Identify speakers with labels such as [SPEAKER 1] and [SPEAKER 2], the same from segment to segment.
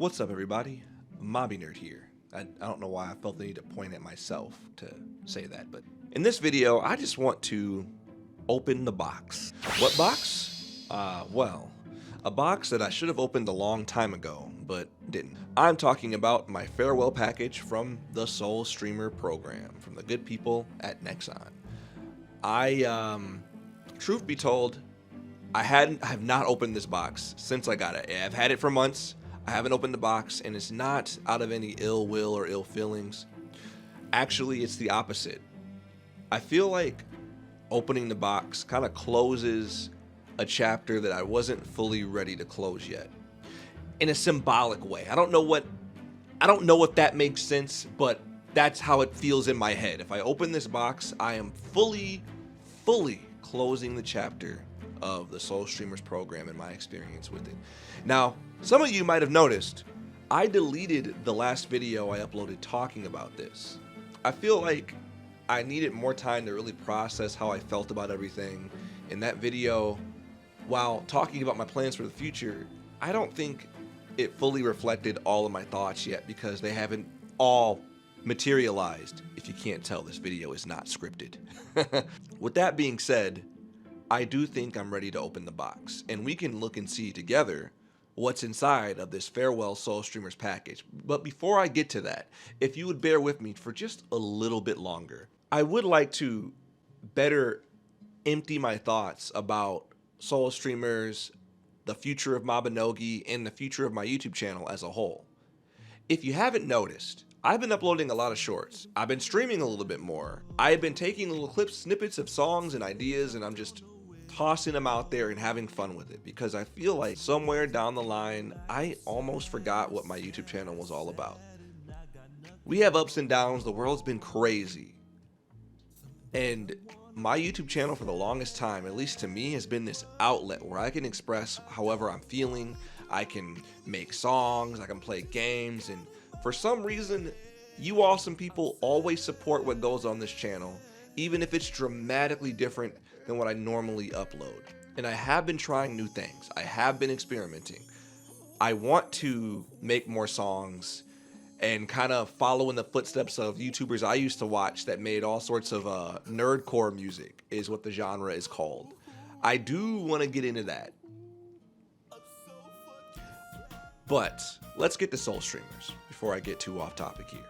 [SPEAKER 1] What's up, everybody? Mabinogi here. I don't know why I felt the need to point at myself to say that, but in this video, I just want to open the box. What box? Well, a box that I should have opened a long time ago, but didn't. I'm talking about my farewell package from the Soul Streamer program, from the good people at Nexon. Truth be told, I have not opened this box since I got it. I've had it for months. I haven't opened the box, and it's not out of any ill will or ill feelings. Actually, it's the opposite. I feel like opening the box kind of closes a chapter that I wasn't fully ready to close yet, in a symbolic way. I don't know if that makes sense, but that's how it feels in my head. If I open this box, I am fully closing the chapter of the Soul Streamers program and my experience with it. Now, some of you might have noticed, I deleted the last video I uploaded talking about this. I feel like I needed more time to really process how I felt about everything. In that video, while talking about my plans for the future, I don't think it fully reflected all of my thoughts yet because they haven't all materialized. If you can't tell, this video is not scripted. With that being said, I do think I'm ready to open the box, and we can look and see together what's inside of this farewell Soul Streamers package. But before I get to that, if you would bear with me for just a little bit longer, I would like to better empty my thoughts about Soul Streamers, the future of Mabinogi, and the future of my YouTube channel as a whole. If you haven't noticed, I've been uploading a lot of shorts. I've been streaming a little bit more. I've been taking little clips, snippets of songs and ideas, and I'm just tossing them out there and having fun with it because I feel like somewhere down the line, I almost forgot what my YouTube channel was all about. We have ups and downs. The world's been crazy. And my YouTube channel for the longest time, at least to me, has been this outlet where I can express however I'm feeling. I can make songs, I can play games, and for some reason, you awesome people always support what goes on this channel, even if it's dramatically different than what I normally upload. And I have been trying new things. I have been experimenting. I want to make more songs and kind of follow in the footsteps of YouTubers I used to watch that made all sorts of nerdcore music, is what the genre is called. I do want to get into that. But let's get to Soul Streamers before I get too off topic here.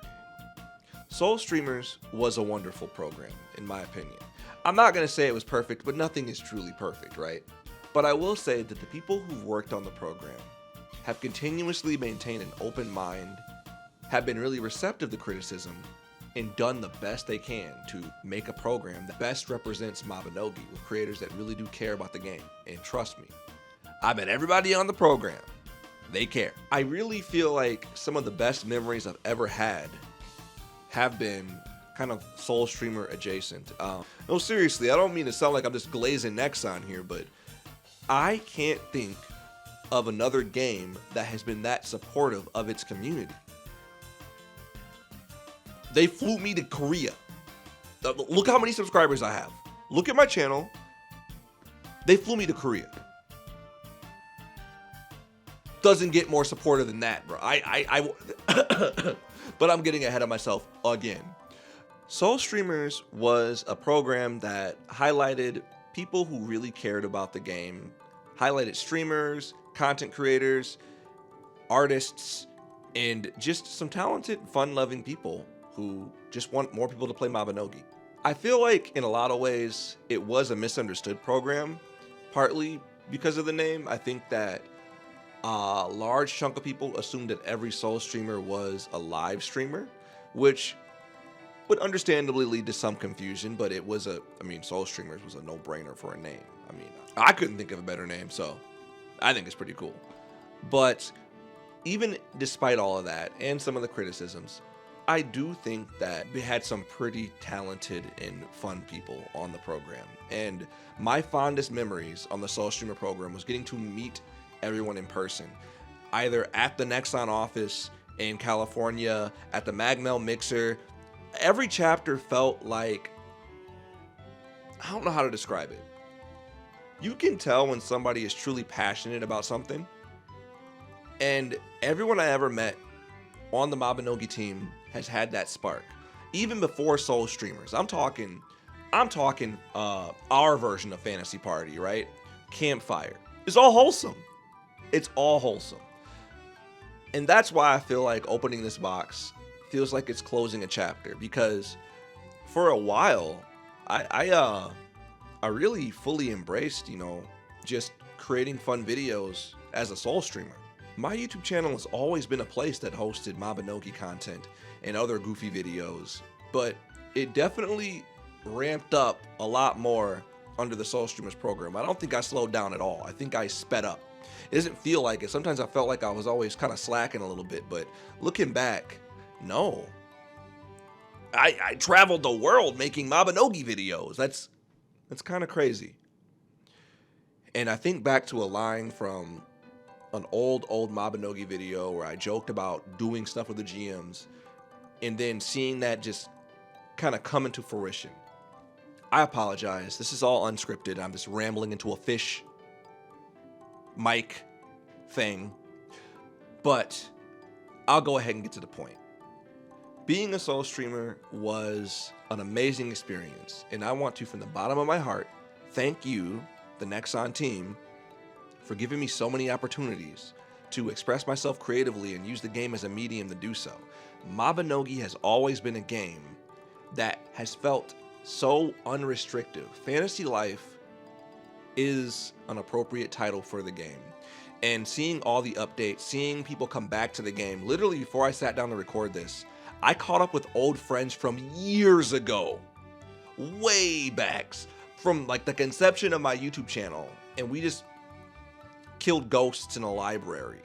[SPEAKER 1] Soul Streamers was a wonderful program, in my opinion. I'm not going to say it was perfect, but nothing is truly perfect, right? But I will say that the people who've worked on the program have continuously maintained an open mind, have been really receptive to criticism, and done the best they can to make a program that best represents Mabinogi with creators that really do care about the game. And trust me, I bet everybody on the program, they care. I really feel like some of the best memories I've ever had have been kind of Soul Streamer adjacent. No, seriously, I don't mean to sound like I'm just glazing Nexon here, but I can't think of another game that has been that supportive of its community. They flew me to Korea. Look how many subscribers I have. Look at my channel. They flew me to Korea. Doesn't get more supportive than that, bro. But I'm getting ahead of myself again. Soul Streamers was a program that highlighted people who really cared about the game, highlighted streamers, content creators, artists, and just some talented, fun-loving people who just want more people to play Mabinogi. I feel like in a lot of ways it was a misunderstood program, partly because of the name. I think that a large chunk of people assumed that every Soul Streamer was a live streamer, which would understandably lead to some confusion, but it was Soul Streamers was a no-brainer for a name. I couldn't think of a better name, so I think it's pretty cool. But even despite all of that and some of the criticisms, I do think that we had some pretty talented and fun people on the program. And my fondest memories on the Soul Streamer program was getting to meet everyone in person, either at the Nexon office in California, at the Magmel Mixer. Every chapter felt like, I don't know how to describe it. You can tell when somebody is truly passionate about something, And everyone I ever met on the Mabinogi team has had that spark. Even before Soul streamers. I'm talking our version of Fantasy Party, right? Campfire. It's all wholesome. It's all wholesome. And that's why I feel like opening this box feels like it's closing a chapter, because for a while I really fully embraced, just creating fun videos as a Soul streamer. My YouTube channel has always been a place that hosted Mabinogi content and other goofy videos, but it definitely ramped up a lot more under the Soul Streamers program. I don't think I slowed down at all. I think I sped up. It doesn't feel like it. Sometimes I felt like I was always kind of slacking a little bit, but looking back, no. I traveled the world making Mabinogi videos. That's kind of crazy. And I think back to a line from an old Mabinogi video where I joked about doing stuff with the GMs, and then seeing that just kind of come into fruition. I apologize. This is all unscripted. I'm just rambling into a fish mic thing, but I'll go ahead and get to the point. Being a Soul streamer was an amazing experience, and I want to, from the bottom of my heart, thank you, the Nexon team, for giving me so many opportunities to express myself creatively and use the game as a medium to do so. Mabinogi has always been a game that has felt so unrestrictive. Fantasy Life is an appropriate title for the game. And seeing all the updates, seeing people come back to the game, literally before I sat down to record this, I caught up with old friends from years ago, way backs, from like the conception of my YouTube channel, and we just killed ghosts in a library.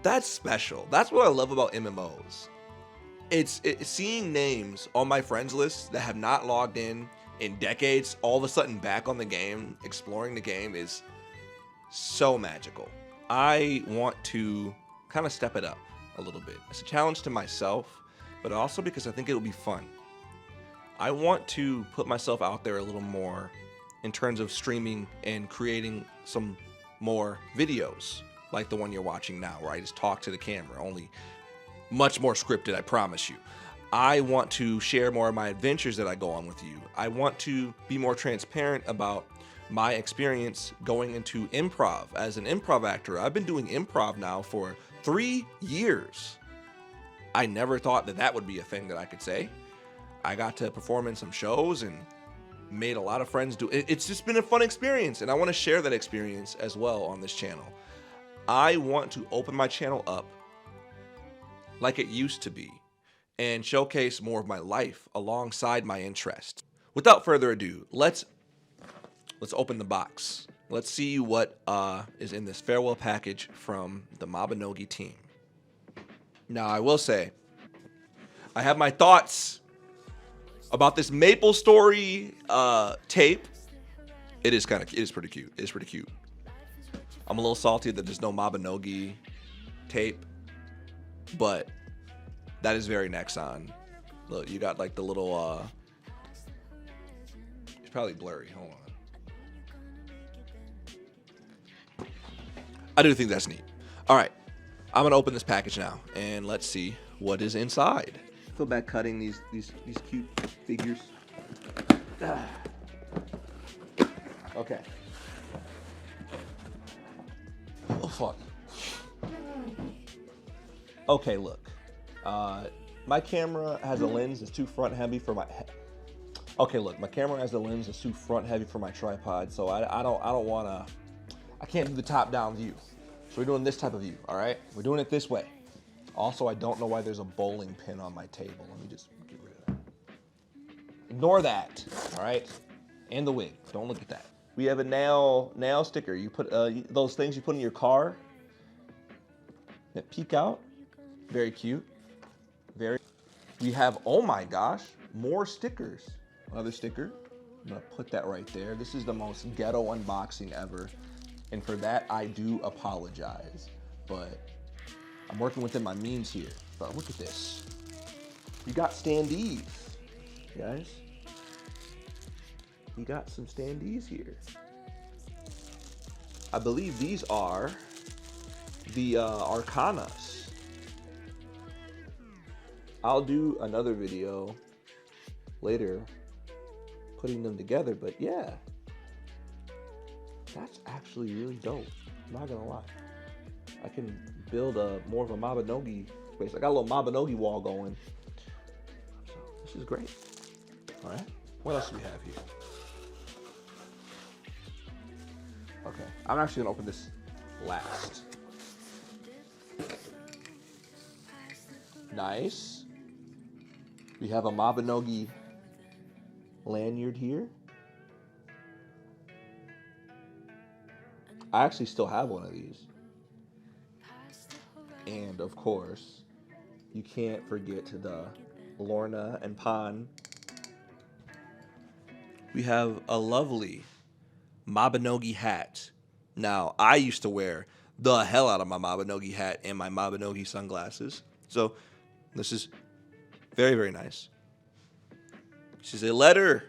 [SPEAKER 1] That's special. That's what I love about MMOs. It's seeing names on my friends list that have not logged in decades, all of a sudden back on the game, exploring the game, is so magical. I want to kind of step it up a little bit. It's a challenge to myself, but also because I think it'll be fun. I want to put myself out there a little more in terms of streaming and creating some more videos like the one you're watching now, where I just talk to the camera, only much more scripted, I promise you. I want to share more of my adventures that I go on with you. I want to be more transparent about my experience going into improv. As an improv actor, I've been doing improv now for 3 years. I never thought that that would be a thing that I could say. I got to perform in some shows and made a lot of friends do it. It's just been a fun experience, and I want to share that experience as well on this channel. I want to open my channel up like it used to be and showcase more of my life alongside my interests. Without further ado, let's open the box. Let's see what is in this farewell package from the Mabinogi team. Now, I will say, I have my thoughts about this Maple Story tape. It is pretty cute. It is pretty cute. I'm a little salty that there's no Mabinogi tape, but that is very Nexon. Look, you got like the little, it's probably blurry. Hold on. I do think that's neat. All right, I'm gonna open this package now, and let's see what is inside. I feel bad cutting these cute figures. Okay. Oh fuck. Okay, look. My camera has a lens that's too front heavy for my. Okay, look. My camera has a lens that's too front heavy for my tripod, so I don't wanna. I can't do the top down view. So we're doing this type of view. All right, we're doing it this way. Also, I don't know why there's a bowling pin on my table. Let me just get rid of that. Ignore that. All right, and the wig. Don't look at that. We have a nail sticker. You put those things you put in your car that peek out. Very cute. Very. We have, oh my gosh, more stickers. Another sticker. I'm gonna put that right there. This is the most ghetto unboxing ever, and for that I do apologize. But I'm working within my means here. But look at this. We got standees, guys. We got some standees here. I believe these are the Arcanas. I'll do another video later putting them together, but yeah, that's actually really dope. I'm not gonna lie. I can build more of a Mabinogi space. I got a little Mabinogi wall going. So this is great. All right. What else do we have here? Okay. I'm actually gonna open this last. Nice. We have a Mabinogi lanyard here. I actually still have one of these. And of course, you can't forget the Lorna and Pan. We have a lovely Mabinogi hat. Now, I used to wear the hell out of my Mabinogi hat and my Mabinogi sunglasses. So, this is very, very nice. This is a letter.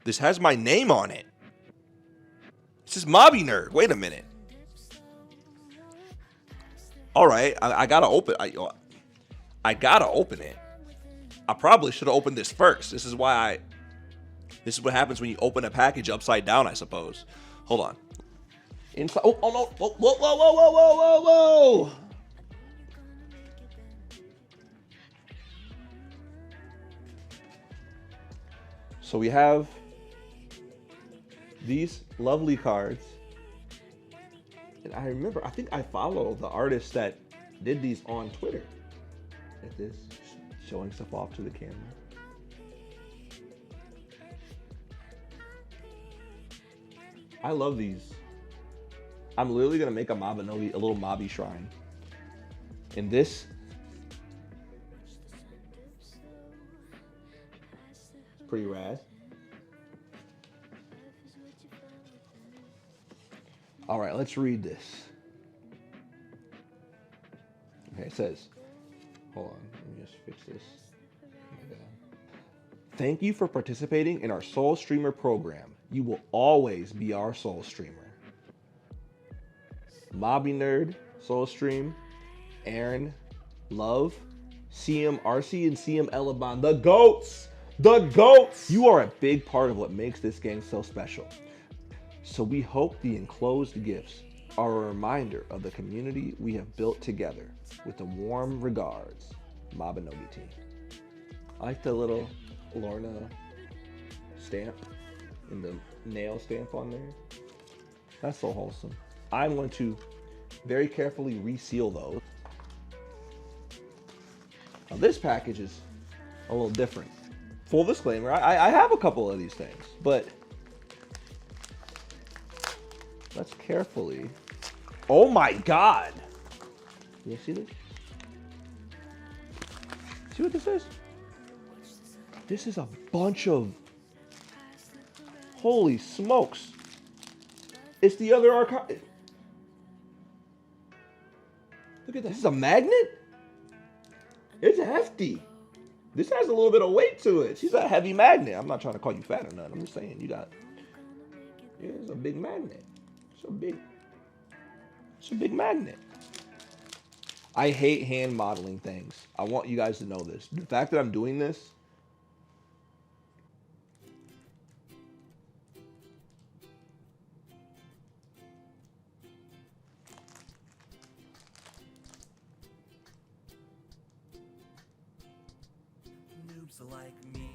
[SPEAKER 1] This has my name on it. This is Mobby Nerd. Wait a minute. All right, I gotta open. I gotta open it. I probably should have opened this first. This is what happens when you open a package upside down, I suppose. Hold on. Inside. Oh no! Whoa! Whoa! Whoa! Whoa! Whoa! Whoa! Whoa! Whoa! So we have these lovely cards. And I remember, I think I follow the artist that did these on Twitter. At this, showing stuff off to the camera. I love these. I'm literally gonna make a Mabinogi, a little Mobby shrine. And this, it's pretty rad. All right, let's read this. Okay, it says, hold on, let me just fix this. Oh my God. Thank you for participating in our Soul Streamer program. You will always be our Soul Streamer. Mobby Nerd, Soul Stream, Aaron, Love, CM RC, and CM Elabon. The GOATs! The GOATs! You are a big part of what makes this game so special. So we hope the enclosed gifts are a reminder of the community we have built together. With the warm regards, Mabinogi team. I like the little Lorna stamp and the nail stamp on there. That's so wholesome. I'm going to very carefully reseal those. Now this package is a little different. Full disclaimer, I have a couple of these things, but let's carefully. Oh my God! You see this? See what this is? This is a bunch of. Holy smokes! It's the other archive. Look at that. This is a magnet? It's hefty. This has a little bit of weight to it. She's a heavy magnet. I'm not trying to call you fat or nothing. I'm just saying you got. Yeah, it's a big magnet. It's a big magnet. I hate hand modeling things. I want you guys to know this. The fact that I'm doing this.
[SPEAKER 2] Noobs like me.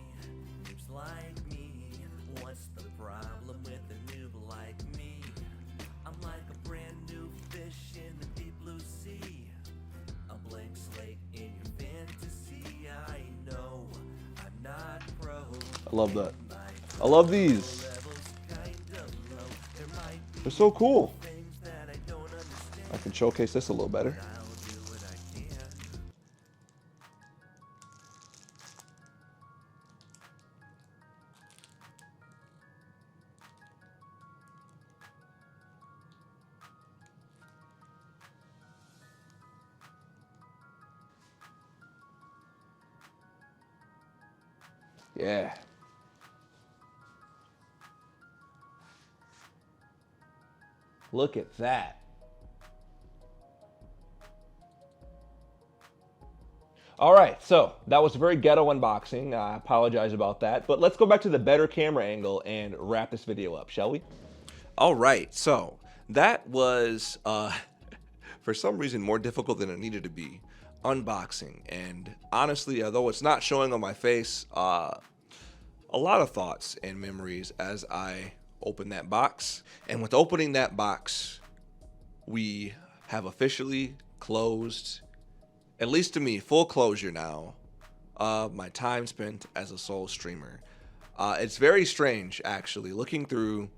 [SPEAKER 2] What's the problem with a noob like me? I'm like a brand new fish in the deep blue sea. A blank slate in your fantasy. I know I'm not pro.
[SPEAKER 1] I love that. I love these. They're so cool. I can showcase this a little better. Yeah. Look at that. All right, so that was a very ghetto unboxing. I apologize about that, but let's go back to the better camera angle and wrap this video up, shall we? All right, so that was, for some reason, more difficult than it needed to be, unboxing. And honestly, although it's not showing on my face, a lot of thoughts and memories as I open that box. And with opening that box, we have officially closed, at least to me, full closure now of my time spent as a Soul streamer. It's very strange, actually. Looking through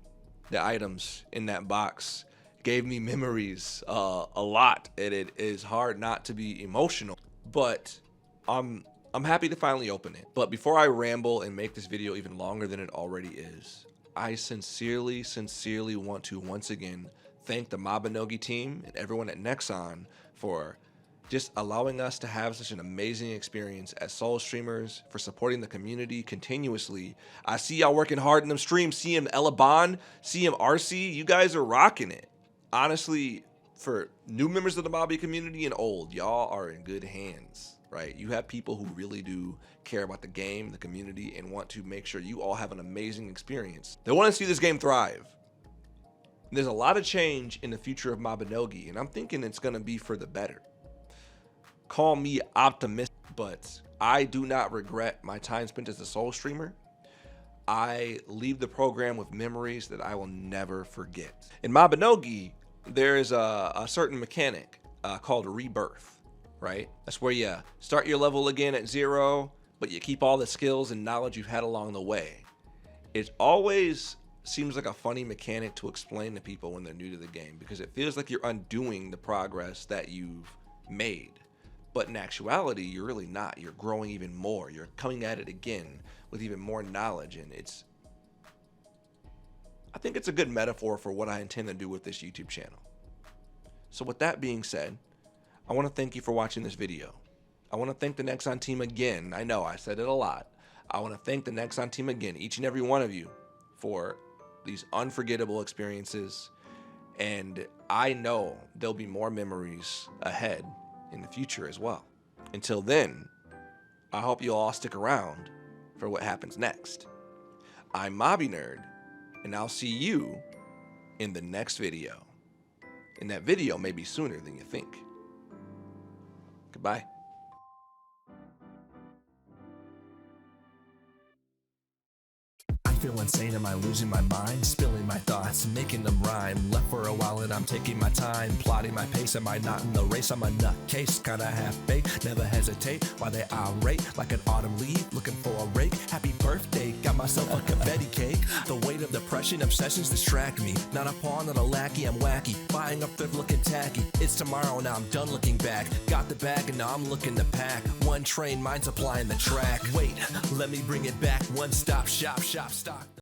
[SPEAKER 1] the items in that box gave me memories a lot, and it is hard not to be emotional. But I'm happy to finally open it. But before I ramble and make this video even longer than it already is, I sincerely want to once again thank the Mabinogi team and everyone at Nexon for just allowing us to have such an amazing experience as Soul streamers, for supporting the community continuously. I see y'all working hard in them streams. CM Elaban, CM RC, you guys are rocking it. Honestly, for new members of the Mobby community and old, y'all are in good hands, right? You have people who really do care about the game, the community, and want to make sure you all have an amazing experience. They want to see this game thrive. There's a lot of change in the future of Mabinogi, and I'm thinking it's going to be for the better. Call me optimistic, but I do not regret my time spent as a Soul streamer. I leave the program with memories that I will never forget. In Mabinogi, there is a certain mechanic called rebirth, right? That's where you start your level again at 0, but you keep all the skills and knowledge you've had along the way. It always seems like a funny mechanic to explain to people when they're new to the game, because it feels like you're undoing the progress that you've made. But in actuality, you're really not. You're growing even more. You're coming at it again with even more knowledge. And I think it's a good metaphor for what I intend to do with this YouTube channel. So with that being said, I want to thank you for watching this video. I want to thank the Nexon team again. I know I said it a lot. I want to thank the Nexon team again, each and every one of you, for these unforgettable experiences. And I know there'll be more memories ahead in the future as well. Until then, I hope you all stick around for what happens next. I'm Mobby Nerd, and I'll see you in the next video. And that video may be sooner than you think. Goodbye.
[SPEAKER 2] Feel insane, am I losing my mind? Spilling my thoughts, making them rhyme. Left for a while and I'm taking my time, plotting my pace. Am I not in the race? I'm a nutcase, kinda half-baked. Never hesitate while they irate, like an autumn leaf, looking for a rake. Happy birthday, got myself a confetti cake. The weight of depression, obsessions distract me. Not a pawn, not a lackey, I'm wacky. Buying up thrift looking tacky. It's tomorrow, now I'm done looking back. Got the bag and now I'm looking to pack. One train, mind supplying the track. Wait, let me bring it back. One stop, shop, stop.